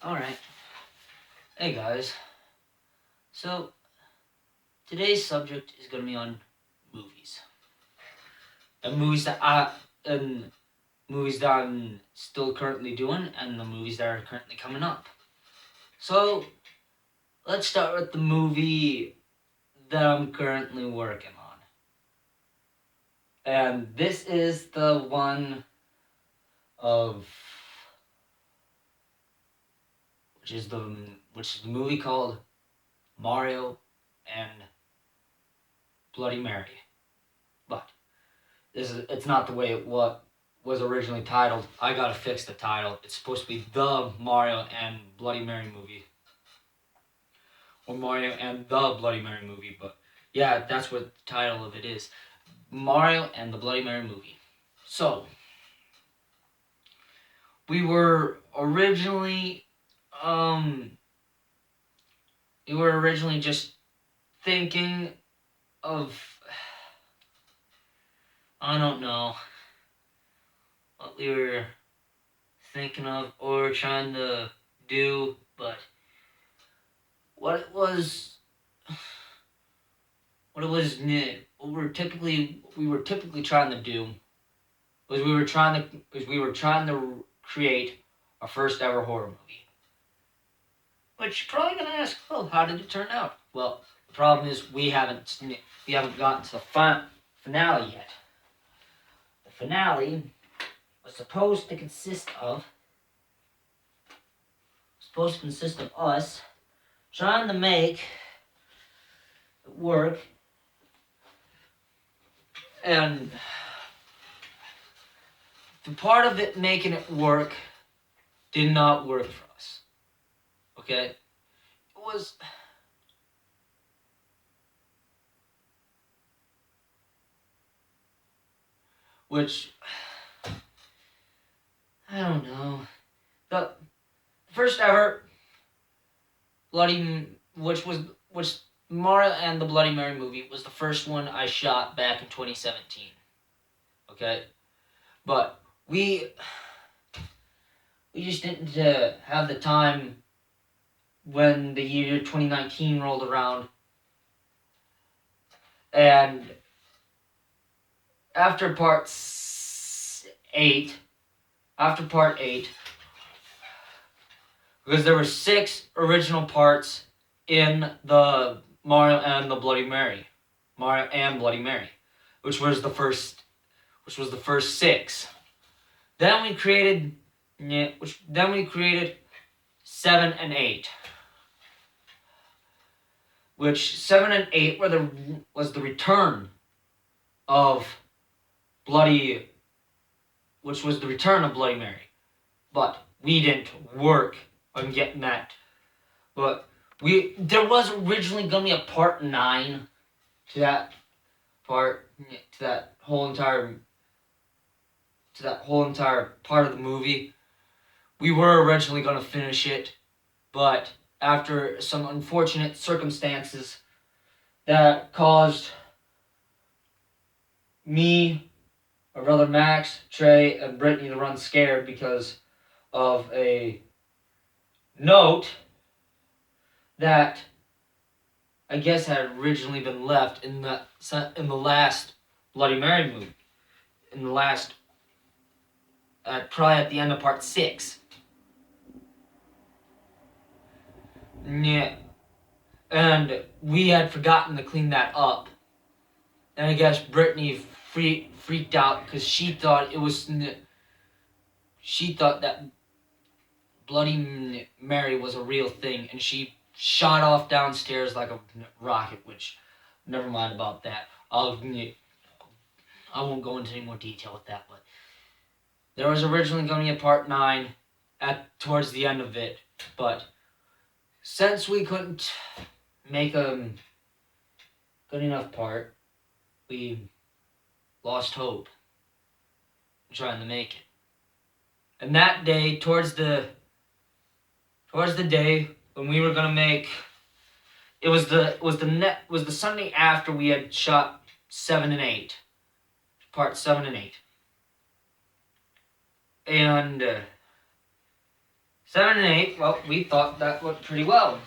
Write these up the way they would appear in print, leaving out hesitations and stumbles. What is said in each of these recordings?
Alright. Hey guys. So, today's subject is going to be on movies. And movies that I'm still currently doing and the movies that are currently coming up. So, let's start with the movie that I'm currently working on. And this is the one of which is the movie called Mario and Bloody Mary. But it's not the way it was originally titled. I gotta fix the title. It's supposed to be the Mario and Bloody Mary movie. Or Mario and the Bloody Mary movie, but yeah, that's what the title of it is. Mario and the Bloody Mary movie. So, we were originally just thinking of, I don't know what we were thinking of or trying to do, but what it was what we were typically trying to do was we were trying to create our first ever horror movie. Which you're probably gonna ask, oh, how did it turn out? Well, the problem is we haven't gotten to the finale yet. The finale was supposed to consist of us trying to make it work, and the part of it making it work did not work for us. Okay? It was which I don't know. The first ever which Mario and the Bloody Mary movie was the first one I shot back in 2017. Okay? But we just didn't have the time when the year 2019 rolled around, and after part 8, because there were 6 original parts in the Mario and Bloody Mary, which was the first 6. Then we created 7 and 8. Which 7 and 8 was the return of Bloody Mary. But we didn't work on getting that. But there was originally gonna be a part 9 to that whole entire part of the movie. We were originally gonna finish it, but after some unfortunate circumstances that caused me, my brother Max, Trey, and Brittany to run scared because of a note that I guess had originally been left in the last Bloody Mary movie, probably at the end of part 6. Yeah. And we had forgotten to clean that up. And I guess Brittany freaked out because she thought that Bloody Mary was a real thing, and she shot off downstairs like a rocket, which, never mind about that. I won't go into any more detail with that, but there was originally going to be a part 9 towards the end of it, but since we couldn't make a good enough part, we lost hope in trying to make it. And that day, towards the day when we were gonna make, it was the Sunday after we had shot 7 and 8, part 7 and 8, and 7 and 8, well, we thought that went pretty well.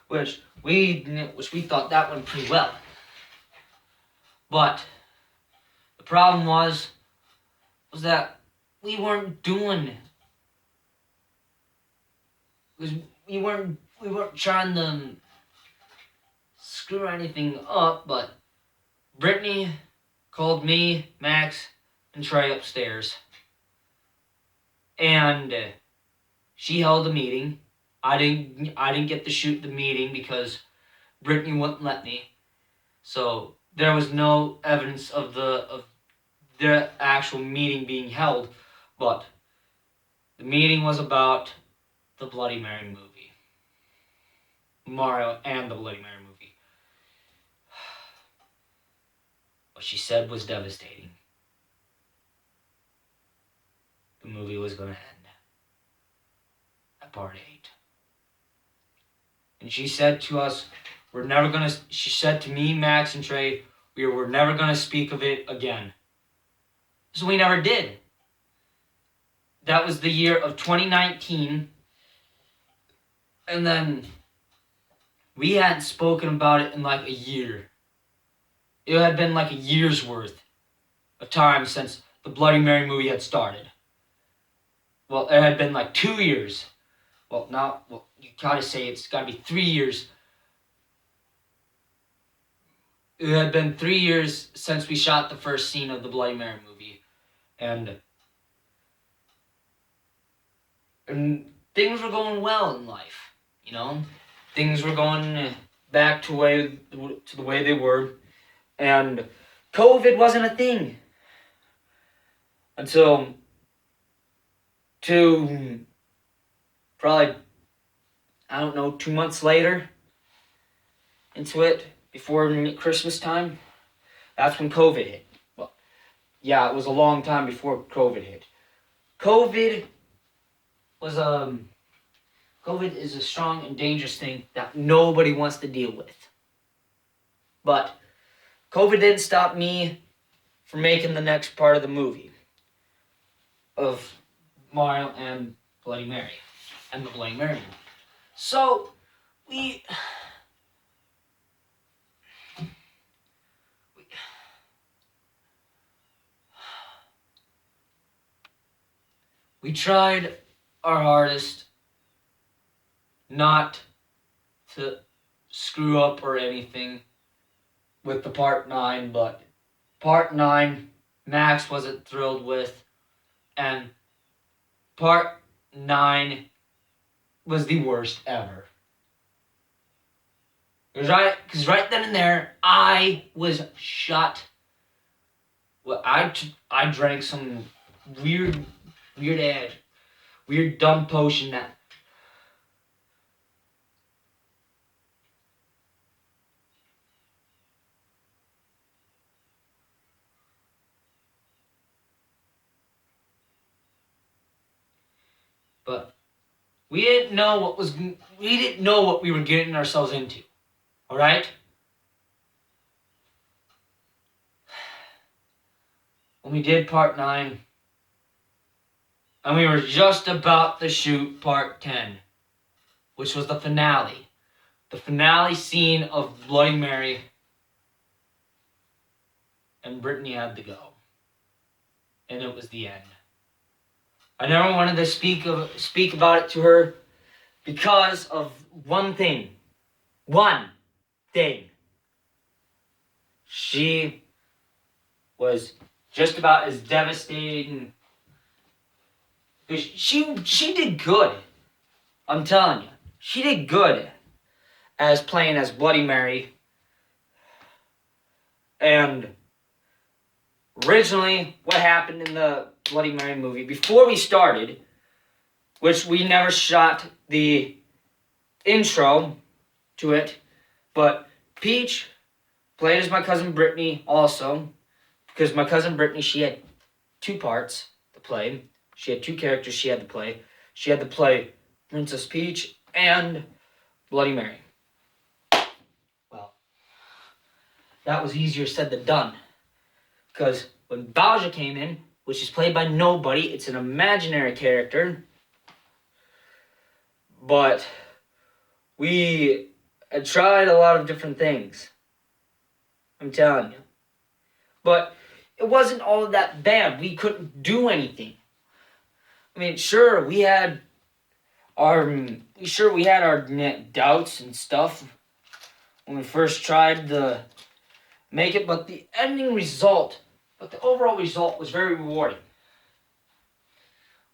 Which we thought that went pretty well. But the problem was that we weren't doing. We weren't trying to screw anything up, but Brittany called me, Max, and Trey upstairs. And she held a meeting. I didn't get to shoot the meeting because Brittany wouldn't let me. So there was no evidence of the actual meeting being held, but the meeting was about the Bloody Mary movie. Mario and the Bloody Mary movie. What she said was devastating. The movie was going to end at part 8. And she said to us, she said to me, Max, and Trey, we're never going to speak of it again. So we never did. That was the year of 2019. And then we hadn't spoken about it in like a year. It had been like a year's worth of time since the Bloody Mary movie had started. Well, it had been like 2 years. Well, you gotta say it's gotta be 3 years. It had been 3 years since we shot the first scene of the Bloody Mary movie. And things were going well in life, you know? Things were going back to the way they were. And COVID wasn't a thing. Until probably, 2 months later into it, before Christmas time, that's when COVID hit. Well, yeah, it was a long time before COVID hit. COVID is a strong and dangerous thing that nobody wants to deal with. But COVID didn't stop me from making the next part of the movie of Mario and Bloody Mary and the Bloody Mary movie. So we tried our hardest not to screw up or anything with the part 9, but part 9 Max wasn't thrilled with, and part 9 was the worst ever. Because right then and there, I was shut. Well, I drank some weird dumb potion that but we didn't know what we were getting ourselves into. All right? When we did part 9, and we were just about to shoot part 10, which was the finale. The finale scene of Bloody Mary, and Brittany had to go. And it was the end. I never wanted to speak about it to her because of one thing. One thing. She was just about as devastating. She did good. I'm telling you. She did good as playing as Bloody Mary. And originally, what happened in the Bloody Mary movie, before we started, which we never shot the intro to it, but Peach played as my cousin Brittany also, because my cousin Brittany, she had 2 parts to play. She had 2 characters she had to play. She had to play Princess Peach and Bloody Mary. Well, that was easier said than done, because when Bowser came in, which is played by nobody. It's an imaginary character. But we had tried a lot of different things. I'm telling you. But it wasn't all that bad. We couldn't do anything. I mean, sure, we had our doubts and stuff when we first tried to make it, but the overall result was very rewarding.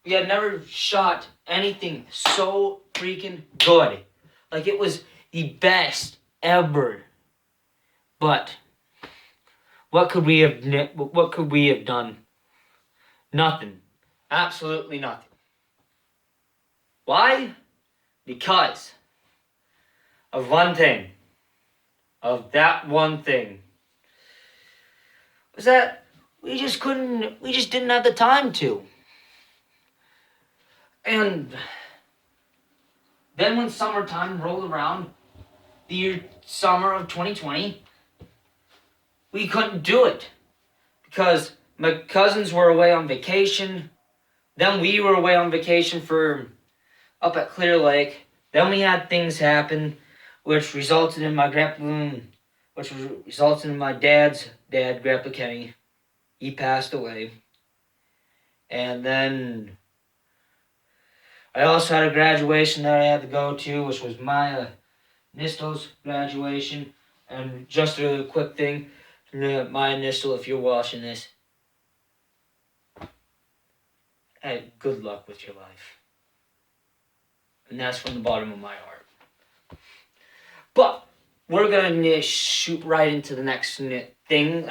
We had never shot anything so freaking good. Like, it was the best ever. But what could we have done? Nothing. Absolutely nothing. Why? Because of one thing. Of that one thing. Was that we just didn't have the time to. And then when summertime rolled around, the summer of 2020, we couldn't do it. Because my cousins were away on vacation. Then we were away on vacation up at Clear Lake. Then we had things happen, which resulted in my dad's dad, Grandpa Kenny. He passed away. And then I also had a graduation that I had to go to, which was my Nistel's graduation. And just a quick thing, Maya Nistel, if you're watching this, hey, good luck with your life. And that's from the bottom of my heart. But we're going to shoot right into the next thing.